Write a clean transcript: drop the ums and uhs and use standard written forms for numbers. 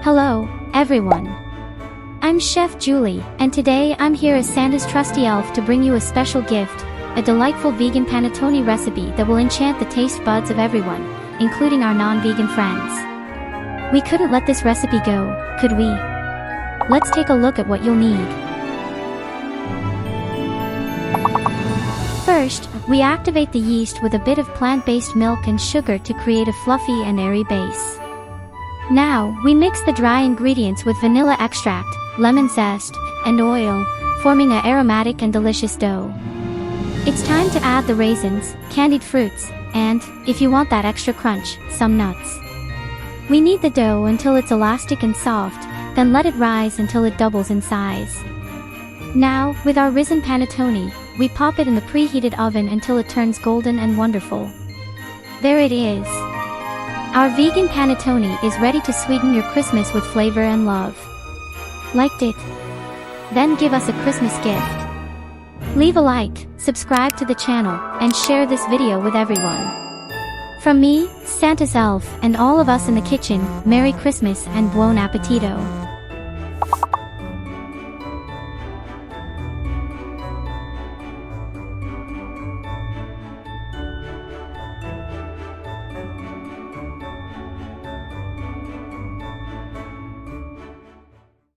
Hello, everyone. I'm Chef Julie, and today I'm here as Santa's trusty elf to bring you a special gift, a delightful vegan panettone recipe that will enchant the taste buds of everyone, including our non-vegan friends. We couldn't let this recipe go, could we? Let's take a look at what you'll need. First, we activate the yeast with a bit of plant-based milk and sugar to create a fluffy and airy base. Now, we mix the dry ingredients with vanilla extract, lemon zest, and oil, forming an aromatic and delicious dough. It's time to add the raisins, candied fruits, and, if you want that extra crunch, some nuts. We knead the dough until it's elastic and soft, then let it rise until it doubles in size. Now, with our risen panettone, we pop it in the preheated oven until it turns golden and wonderful. There it is. Our vegan panettone is ready to sweeten your Christmas with flavor and love. Liked it? Then give us a Christmas gift. Leave a like, subscribe to the channel, and share this video with everyone. From me, Santa's elf, and all of us in the kitchen, Merry Christmas and Buon Appetito.